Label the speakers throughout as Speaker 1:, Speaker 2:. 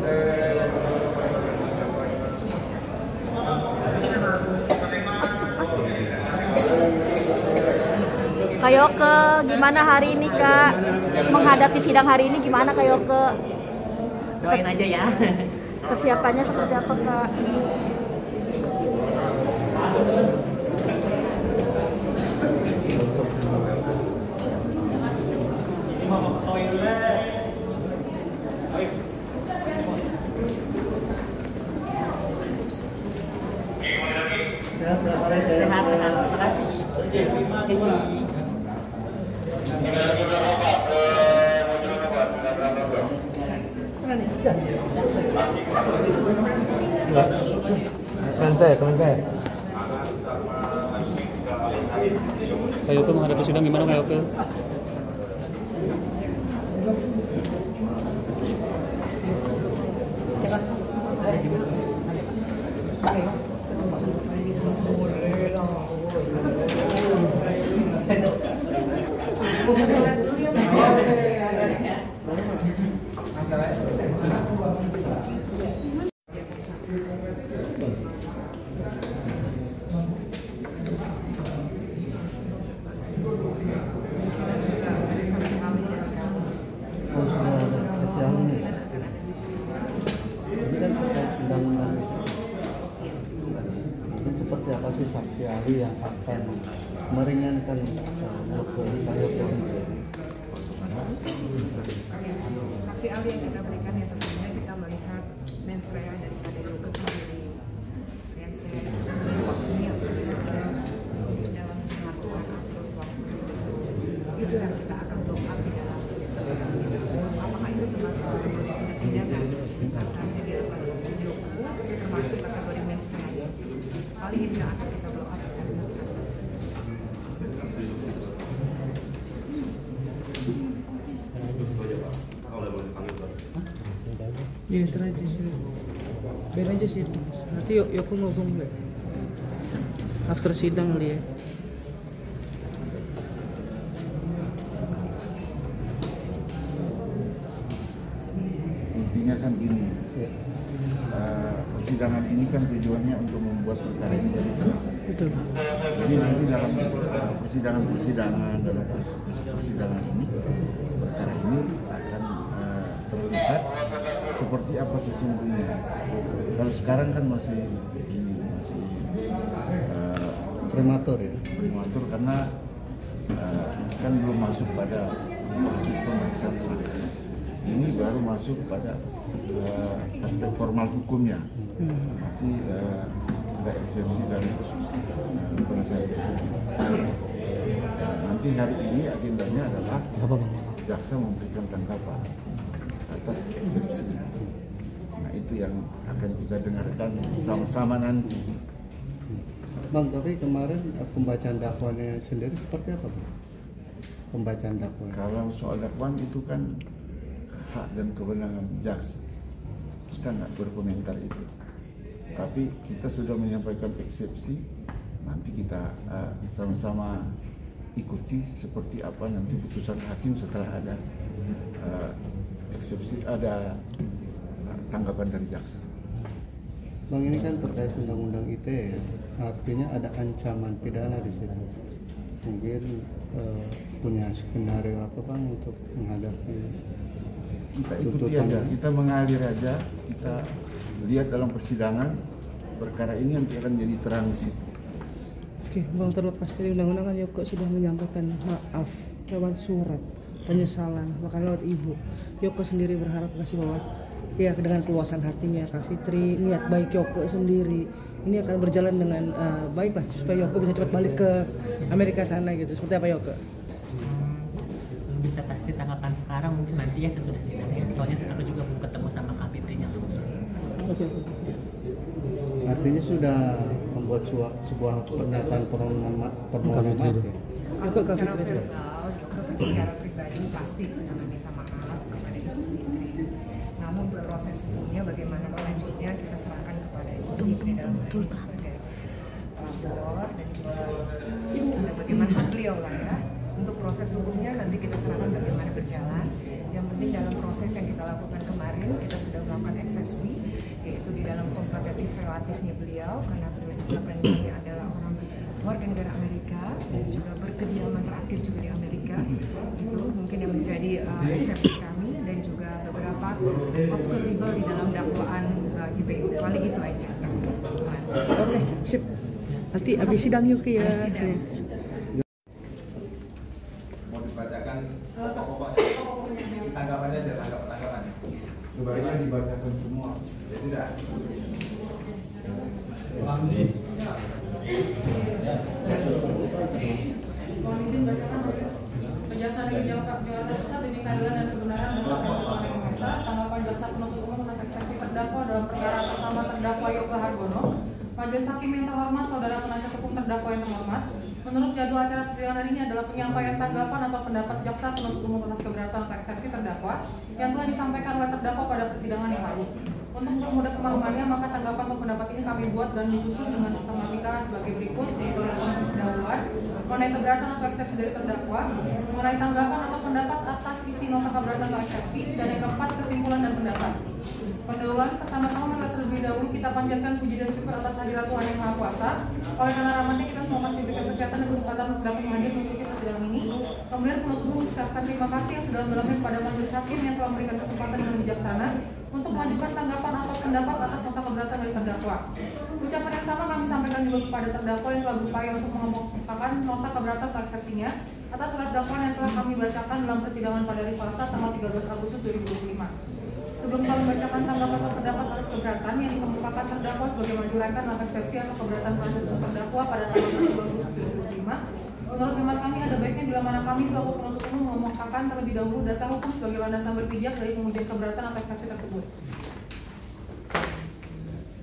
Speaker 1: Kak Yoke, gimana hari ini Kak? Menghadapi sidang hari ini gimana Kak Yoke?
Speaker 2: Doain aja ya.
Speaker 1: Persiapannya seperti apa Kak?
Speaker 2: Sehat, terima kasih. Terima kasih.
Speaker 3: Teman saya. Kak Yoke menghadapi sidang gimana Kak Yoke?
Speaker 4: Seperti apa sih saksi ahli yang akan meringankan
Speaker 5: saksi ahli yang kita berikan ya tentunya kita melihat mens rea daripada Yoke sendiri, mens rea waktunya dalam pengaturan upload waktu itu yang kita akan blow up di dalam saksi ahli tersebut. Apakah itu termasuk kategori tindakan atas yang dilakukan Yoke termasuk kategori mens rea? Kali ini yang akan kita blow up karena
Speaker 6: Iya, terakhir sih. Biar aja sih. Nanti Yoke ngomong deh. After sidang kali ya.
Speaker 7: Intinya kan gini, persidangan ini kan tujuannya untuk membuat perkara ini jadi terang.
Speaker 6: Betul.
Speaker 7: Jadi nanti dalam persidangan ini perkara ini akan terlihat seperti apa sesungguhnya. Kalau sekarang kan masih
Speaker 4: prematur ya.
Speaker 7: Prematur karena kan belum masuk pada proses pemeriksaan saksi. Ini baru masuk pada aspek formal hukumnya. Masih ada eksepsi dan penasihat hukum. Nanti hari ini agendanya adalah jaksa memberikan tanggapan atas eksepsi. Nah itu yang akan kita dengarkan sama-sama nanti.
Speaker 4: Bang, tapi kemarin pembacaan dakwaannya sendiri seperti apa Bang? Pembacaan dakwaan.
Speaker 7: Kalau soal dakwaan itu kan hak dan kewenangan jaksa. Kita nggak berkomentar itu. Tapi kita sudah menyampaikan eksepsi. Nanti kita sama-sama ikuti seperti apa nanti putusan hakim setelah ada eksepsi, ada tanggapan dari jaksa.
Speaker 4: Bang, ini kan terkait undang-undang ITE ya. Artinya ada ancaman pidana di situ. Mungkin punya skenario apa Bang untuk menghadapi
Speaker 7: kita ikuti aja, kita mengalir aja, kita lihat dalam persidangan perkara ini nanti akan jadi terang di situ.
Speaker 6: Oke, Bang, terlepas dari undang-undang kan Yoke sudah menyampaikan maaf lewat surat penyesalan bahkan lewat ibu. Yoke sendiri berharap kasih bahwa ya dengan keluasan hatinya Kak Fitri, niat baik Yoke sendiri ini akan berjalan dengan baik lah supaya Yoke bisa cepat balik ke Amerika sana gitu. Seperti apa Yoke?
Speaker 2: Bisa kasih tanggapan sekarang mungkin nanti ya sesudah sidang ya. Soalnya aku juga belum ketemu sama Kak Fitri-nya langsung.
Speaker 6: Oke.
Speaker 4: Artinya sudah membuat sebuah pernyataan permohonan maaf ya?
Speaker 5: Kalau secara verbal, Yoke secara pribadi pasti sudah meminta maaf kepada Ibu Fitri. Namun untuk proses hukumnya bagaimana selanjutnya kita serahkan kepada Ibu Fitri dalam hal ini sebagai pelapor dan juga bagaimana hak beliau lah ya. Untuk proses hukumnya nanti kita serahkan bagaimana berjalan. Yang penting dalam proses proses yang kita lakukan kemarin, kita sudah melakukan eksepsi, yaitu di dalam kompetitif relatifnya beliau, karena beliau juga pendirinya adalah orang warga negara Amerika dan juga berkediaman terakhir juga di Amerika. Itu mungkin yang menjadi eksepsi kami, dan juga beberapa obscur legal di dalam dakwaan JPU. Paling itu aja.
Speaker 6: Oke, sip. Nanti abis sidang yuk ya.
Speaker 5: Habis sidang.
Speaker 8: Mau dibacakan pokok-pokoknya, tanggapannya aja, tanggapan.
Speaker 7: Sebaiknya dibacakan semua.
Speaker 8: Ya sudah.
Speaker 9: Mohon izin bacakan tulis Kejaksaan Negeri Jakarta Pusat demi keadilan dan kebenaran dasar Ketentuan Yang Maha Esa. Tanggapan jaksa penuntut umum atas eksepsi terdakwa dalam perkara atas nama terdakwa Yoga Hargono. Majelis Hakim yang terhormat, saudara penasihat hukum terdakwa yang terhormat, menurut jadwal acara persidangan hari ini adalah penyampaian tanggapan atau pendapat jaksa penuntut umum atas keberatan atau eksepsi terdakwa yang telah disampaikan oleh terdakwa pada persidangan yang lalu. Untuk mempermudah pemahamannya, maka tanggapan atau pendapat ini kami buat dan disusun dengan sistematika sebagai berikut, yaitu pendahuluan mengenai keberatan atau eksepsi dari terdakwa, mengenai tanggapan atau pendapat atas isi nota keberatan atau eksepsi, dan yang keempat, kesimpulan dan pendapat. Pendahuluan, pertama-tama mari terlebih dahulu kita panjatkan puji dan syukur atas hadirat Tuhan Yang Maha Kuasa. Oleh karena rahmatnya kita semua masih diberikan kesehatan dan kesempatan untuk dapat hadir mengikuti persidangan ini. Kemudian penutup umum mengucapkan terima kasih yang sedalam-dalamnya kepada majelis hakim yang telah memberikan kesempatan dengan bijaksana untuk mengajukan tanggapan atau pendapat atas nota keberatan dari terdakwa. Ucapan yang sama kami sampaikan juga kepada terdakwa yang telah berupaya untuk mengemukakan nota keberatan atau eksepsinya atas surat dakwaan yang telah kami bacakan dalam persidangan pada hari Selasa tanggal 13 Agustus 2025. Sebelum kami membacakan tanggapan atau pendapat atas keberatan yang dikemukakan terdakwa sebagai diuraikan dalam eksepsi atau keberatan penasihat hukum terdakwa pada tanggal 13 Agustus 2025, menurut hemat kami ada baiknya bila mana kami selaku penuntut umum mengemukakan terlebih dahulu dasar hukum sebagai landasan berpijak dari pengujian keberatan atau eksepsi tersebut.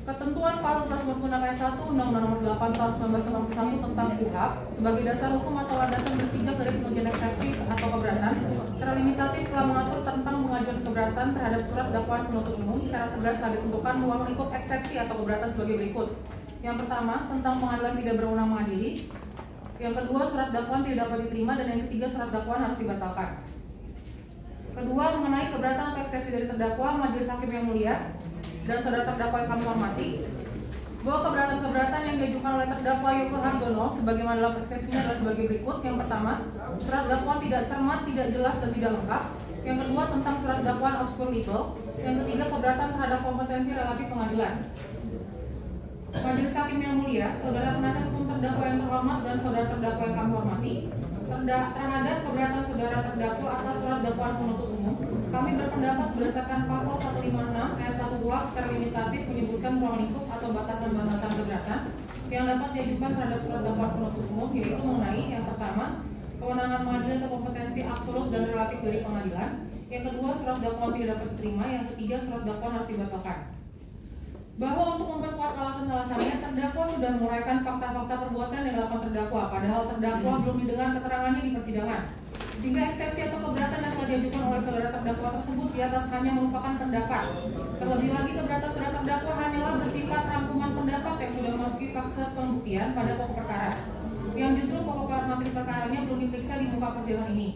Speaker 9: Ketentuan pasal 190 ayat 1 Undang-Undang Nomor 8 Tahun 1961 tentang KUHP sebagai dasar hukum atau landasan berpijak dari pengujian eksepsi atau keberatan secara limitatif telah mengatur tentang pengajuan keberatan terhadap surat dakwaan penuntut umum secara tegas telah ditentukan ruang lingkup eksepsi atau keberatan sebagai berikut. Yang pertama, tentang pengadilan tidak berwenang mengadili. Yang kedua, surat dakwaan tidak dapat diterima, dan yang ketiga, surat dakwaan harus dibatalkan. Kedua, mengenai keberatan atau eksepsi dari terdakwa, majelis hakim yang mulia dan saudara terdakwa yang kami hormati, bahwa keberatan-keberatan yang diajukan oleh terdakwa Yoga Hargono sebagaimana dalam eksepsinya adalah sebagai berikut. Yang pertama, surat dakwaan tidak cermat, tidak jelas, dan tidak lengkap. Yang kedua, tentang surat dakwaan obscur legal. Yang ketiga, keberatan terhadap kompetensi relatif pengadilan. Majelis hakim yang mulia, saudara penasihat hukum terdakwa yang terhormat dan saudara terdakwa yang kami hormati, terhadap keberatan saudara terdakwa atas surat dakwaan penuntut umum, kami berpendapat berdasarkan pasal 156 ayat 1 KUHP secara limitatif menyebutkan ruang lingkup atau batasan-batasan keberatan yang dapat diajukan terhadap surat dakwaan penuntut umum, yaitu mengenai yang pertama, kewenangan pengadilan atau kompetensi absolut dan relatif dari pengadilan. Yang kedua, surat dakwaan tidak dapat diterima. Yang ketiga, surat dakwaan harus dibatalkan. Bahwa untuk memperkuat alasan-alasannya, terdakwa sudah menguraikan fakta-fakta perbuatan yang dilakukan terdakwa, padahal terdakwa belum didengar keterangannya di persidangan. Sehingga eksepsi atau keberatan yang telah diajukan oleh saudara terdakwa tersebut di atas hanya merupakan pendapat. Terlebih lagi, keberatan saudara terdakwa hanyalah bersifat rangkuman pendapat yang sudah memasuki fase pembuktian pada pokok perkara, yang justru pokok materi perkaranya belum diperiksa di muka persidangan ini.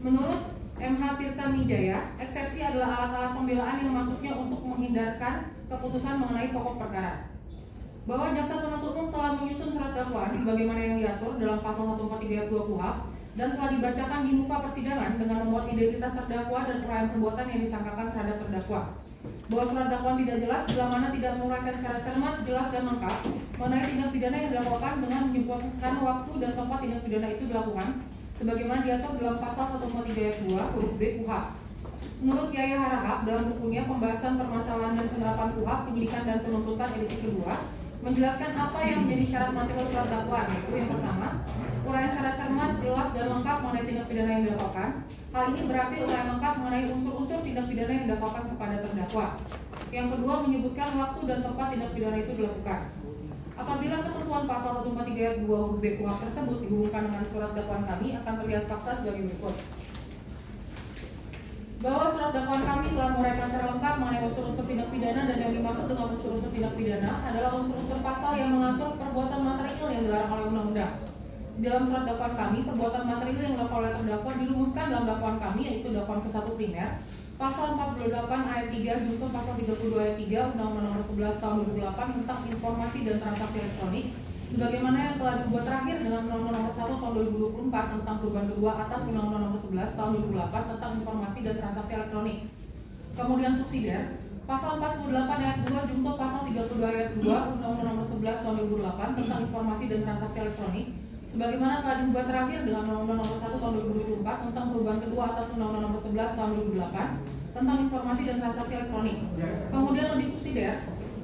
Speaker 9: Menurut MH Tirta Mijaya, eksepsi adalah alat-alat pembelaan yang maksudnya untuk menghindarkan keputusan mengenai pokok perkara. Bahwa jaksa penuntut umum telah menyusun surat dakwaan sebagaimana yang diatur dalam pasal 143 ayat 2 KUHP dan telah dibacakan di muka persidangan dengan memuat identitas terdakwa dan uraian perbuatan yang disangkakan terhadap terdakwa. Bahwa surat dakwaan tidak jelas bila mana tidak menguraikan secara cermat, jelas, dan lengkap mengenai tindak pidana yang dilakukan dengan menyebutkan waktu dan tempat tindak pidana itu dilakukan sebagaimana diatur dalam pasal 143 ayat 2 huruf B KUHP. Menurut Yaya Harahap dalam bukunya Pembahasan Permasalahan dan Penerapan KUHP Penyidikan dan Penuntutan edisi kedua, menjelaskan apa yang menjadi syarat material surat dakwaan, yaitu yang pertama, uraian secara cermat, jelas, dan lengkap mengenai tindak pidana yang dilakukan. Hal ini berarti uraian lengkap mengenai unsur-unsur tindak pidana yang dilakukan kepada terdakwa. Yang kedua, menyebutkan waktu dan tempat tindak pidana itu dilakukan. Apabila ketentuan pasal 143 ayat 2 huruf B KUHP tersebut dihubungkan dengan surat dakwaan kami, akan terlihat fakta sebagai berikut. Bahwa surat dakwaan kami telah menguraikan secara lengkap mengenai unsur-unsur tindak pidana, dan yang dimaksud dengan unsur-unsur tindak pidana adalah unsur-unsur pasal yang mengatur perbuatan material yang dilarang oleh undang-undang. Dalam surat dakwaan kami, perbuatan material yang dilakukan oleh terdakwa dirumuskan dalam dakwaan kami, yaitu dakwaan ke-1 primer, Pasal 48 ayat 3 junto pasal 32 ayat 3 Undang-Undang Nomor 11 Tahun 2008 tentang Informasi dan Transaksi Elektronik sebagaimana yang telah diubah terakhir dengan Undang-Undang Nomor 1 Tahun 2024 tentang perubahan kedua atas Undang-Undang Nomor 11 Tahun 2008 tentang Informasi dan Transaksi Elektronik. Kemudian subsidiar pasal 48 ayat 2 junto pasal 32 ayat 2 Undang-Undang Nomor 11 Tahun 2008 tentang Informasi dan Transaksi Elektronik sebagaimana telah diubah terakhir dengan Undang-Undang Nomor 1 Tahun 2024 tentang perubahan kedua atas Undang-Undang Nomor 11 Tahun 2008 tentang Informasi dan Transaksi Elektronik. Kemudian lebih subsidiar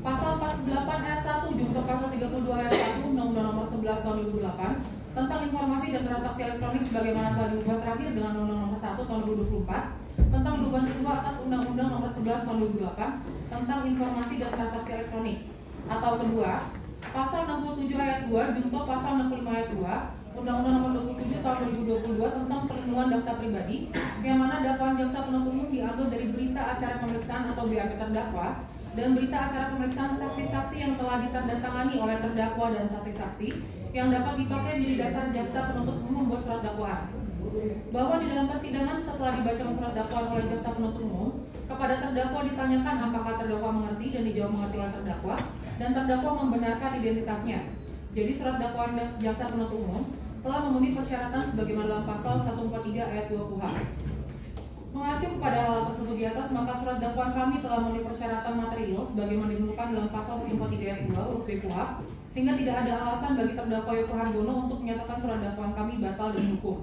Speaker 9: pasal 48 ayat 1 junto pasal 32 ayat 1 Undang-Undang Nomor 11 Tahun 2008 tentang Informasi dan Transaksi Elektronik sebagaimana telah diubah terakhir dengan Undang-Undang Nomor 1 Tahun 2024 tentang perubahan kedua atas Undang-Undang Nomor 11 Tahun 2008 tentang Informasi dan Transaksi Elektronik. Atau kedua, pasal 67 ayat 2 junto pasal 65 ayat 2 Undang-Undang Nomor 27 Tahun 2022 tentang Perlindungan Data Pribadi yang mana dakwaan jaksa penuntut umum diambil dari berita acara pemeriksaan atau BAP terdakwa dan berita acara pemeriksaan saksi-saksi yang telah ditandatangani oleh terdakwa dan saksi-saksi yang dapat dipakai menjadi dasar jaksa penuntut umum membuat surat dakwaan. Bahwa di dalam persidangan setelah dibaca surat dakwaan oleh jaksa penuntut umum, kepada terdakwa ditanyakan apakah terdakwa mengerti dan dijawab mengerti oleh terdakwa dan terdakwa membenarkan identitasnya. Jadi surat dakwaan jaksa penuntut umum telah memenuhi persyaratan sebagaimana dalam pasal 143 ayat 2 KUHP. Mengacu pada hal tersebut di atas, maka surat dakwaan kami telah memenuhi persyaratan material sebagaimana ditentukan dalam pasal 143 ayat 2 huruf B KUHP, sehingga tidak ada alasan bagi terdakwa Yoko Hargono untuk menyatakan surat dakwaan kami batal demi hukum.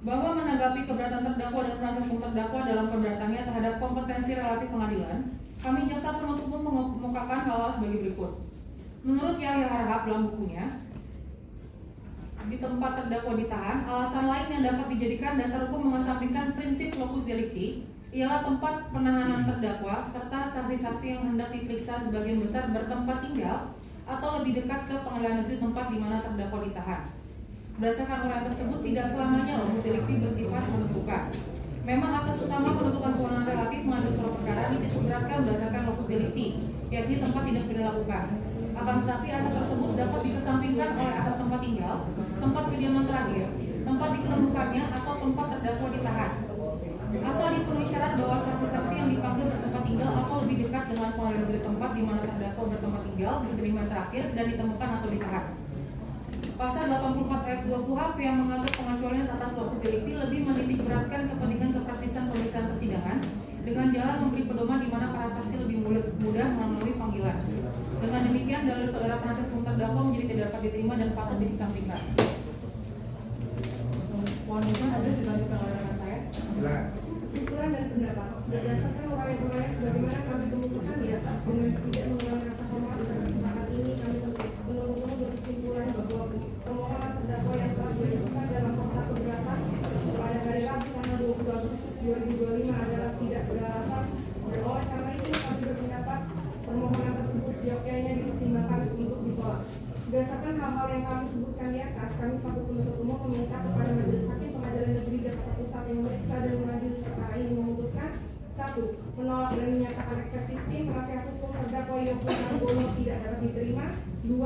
Speaker 9: Bahwa menanggapi keberatan terdakwa dan penasihat hukum terdakwa dalam keberatannya terhadap kompetensi relatif pengadilan, kami jaksa penuntut umum mengemukakan hal-hal sebagai berikut. Menurut Yahya Harhab dalam bukunya, di tempat terdakwa ditahan, alasan lain yang dapat dijadikan dasar hukum mengesampingkan prinsip locus delicti ialah tempat penahanan terdakwa serta saksi-saksi yang hendak diperiksa sebagian besar bertempat tinggal atau lebih dekat ke pengadilan negeri tempat di mana terdakwa ditahan. Berdasarkan uraian tersebut, tidak selamanya locus delicti bersifat menentukan. Memang asas utama penentukan kewenangan relatif mengambil surat perkara dititik beratkan berdasarkan locus delicti, yakni tempat tindak pidana dilakukan. Akan tetapi asas tersebut dapat dikesampingkan oleh asas tempat tinggal, tempat kediaman terakhir, tempat diketemukannya, atau tempat terdakwa ditahan. Asal dipenuhi syarat bahwa saksi-saksi yang dipanggil bertempat tinggal atau lebih dekat dengan pengadilan negeri tempat di mana terdakwa bertempat tinggal, diterima terakhir, dan ditemukan atau ditahan. Pasal 84 ayat 2 KUHP yang mengatur pengecualian atas locus delicti lebih menitik beratkan kepentingan kepraktisan pemeriksaan persidangan dengan jalan memberi pedoman di mana para saksi lebih mudah memenuhi panggilan. Dengan demikian, dalil saudara penasihat hukum terdakwa menjadi tidak dapat diterima dan patut dikesampingkan. Mohon izin, ada dilanjutkan oleh rekan saya.
Speaker 5: Kesimpulan dan pendapat berdasarkan uraian-uraian sebagaimana kami kemukakan di atas dengan tidak mengulangi rasa hormat pada kesempatan ini, kami penuntut umum berkesimpulan bahwa permohonan terdakwa yang telah diajukan dalam fakta keberatan pada hari Rabu tanggal 20 Agustus 2025 adalah tidak beralasan. Oleh karena itu, kami berpendapat permohonan tersebut seyogyanya dipertimbangkan untuk ditolak. Berdasarkan hal-hal yang kami sebutkan di atas, kami selaku penuntut umum meminta kepada Majelis Hakim Pengadilan Negeri Jakarta Pusat yang memeriksa dan mengadili perkara ini memutuskan: 1. Menolak dan menyatakan eksepsi tim penasihat hukum terdakwa Yoko Hargono tidak dapat diterima. 2.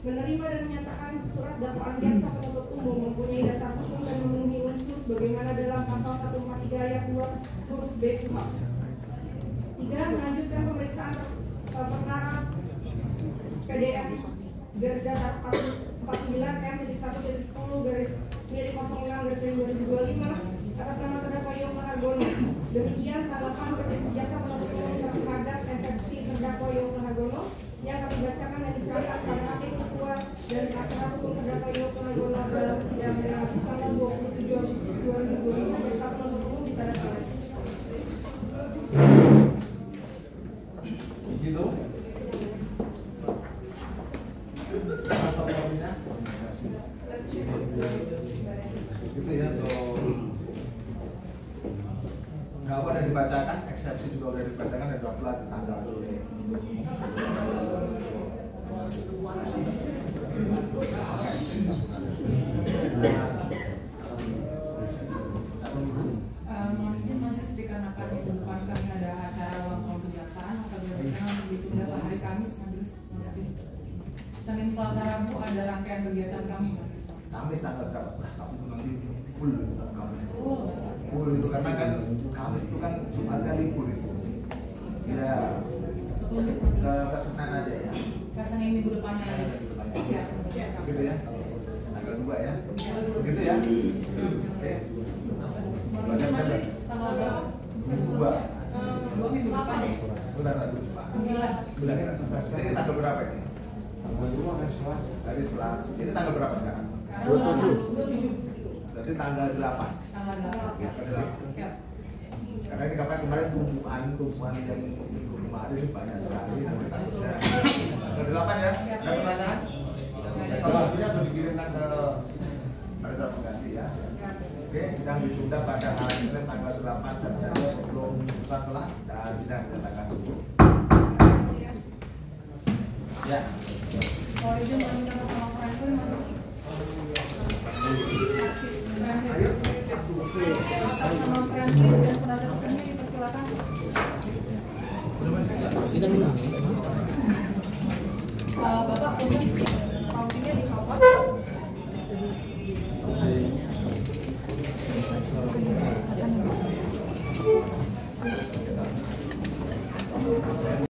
Speaker 5: Menerima dan menyatakan surat dakwaan jaksa penuntut umum mempunyai dasar hukum dan memenuhi unsur sebagaimana dalam pasal 143 ayat 2 huruf B KUHP. 3. Melanjutkan pemeriksaan perkara PDM garis datar 49M.1.10/2025 atas nama terdakwa Yoko Hargono. Demikian tanggapan jaksa penuntut umum terhadap eksepsi terdakwa Yoko Hargono yang kami bacakan dan diserahkan pada hakim ketua dan penasihat hukum terdakwa Yoko Hargono dalam sidang hari Rabu tanggal 27 Agustus 2025. Jaksa penuntut umum ditandatangani.
Speaker 8: Gitu. Itu ya tuh. Nggak apa, udah dibacakan, eksepsi juga udah dibacakan dan doa ditanggal dulu.
Speaker 9: Mohon izin majelis, dikarenakan minggu depan kami ada acara ulang tahun kejaksaan, maka dilakukan ditunda ke hari Kamis majelis. Senin, Selasa, Rabu ada rangkaian kegiatan kami majelis.
Speaker 8: Kamis tanggal berapa? Kamu nanti full Kamis. full itu karena kan Kamis itu kan Jumatnya libur itu. Ya ke Senin aja ya.
Speaker 9: Ke Senin minggu depannya.
Speaker 8: Ya. Gitu ya. Tanggal 2 ya. Begitu ya. Oke.
Speaker 9: Majelis tanggal berapa?
Speaker 8: Minggu 2.
Speaker 9: 2 minggu depan.
Speaker 8: Sudah tadi. 9 ya. Ini tanggal berapa ini? Tanggal 2 kan Selasa. Dari Selasa. Ini tanggal berapa sekarang? 27. Berarti tanggal 8.
Speaker 9: Tanggal 8. Siap.
Speaker 8: Karena ini kemarin tumpuan yang minggu kemarin itu banyak sekali. Tanggal 8 ya. Ada pertanyaan? Evaluasinya sudah dikirimkan ke pada pengganti ya. Oke, sidang ditunda pada hari Senin tanggal 8 September sebelum pusat telah dan sidang dinyatakan tutup. Ya.
Speaker 9: Kalau izin berminta sama Franco gimana?
Speaker 8: Ayo.
Speaker 9: Sama Franco dan penasihat hukumnya dipersilakan.
Speaker 2: Sidang ulang.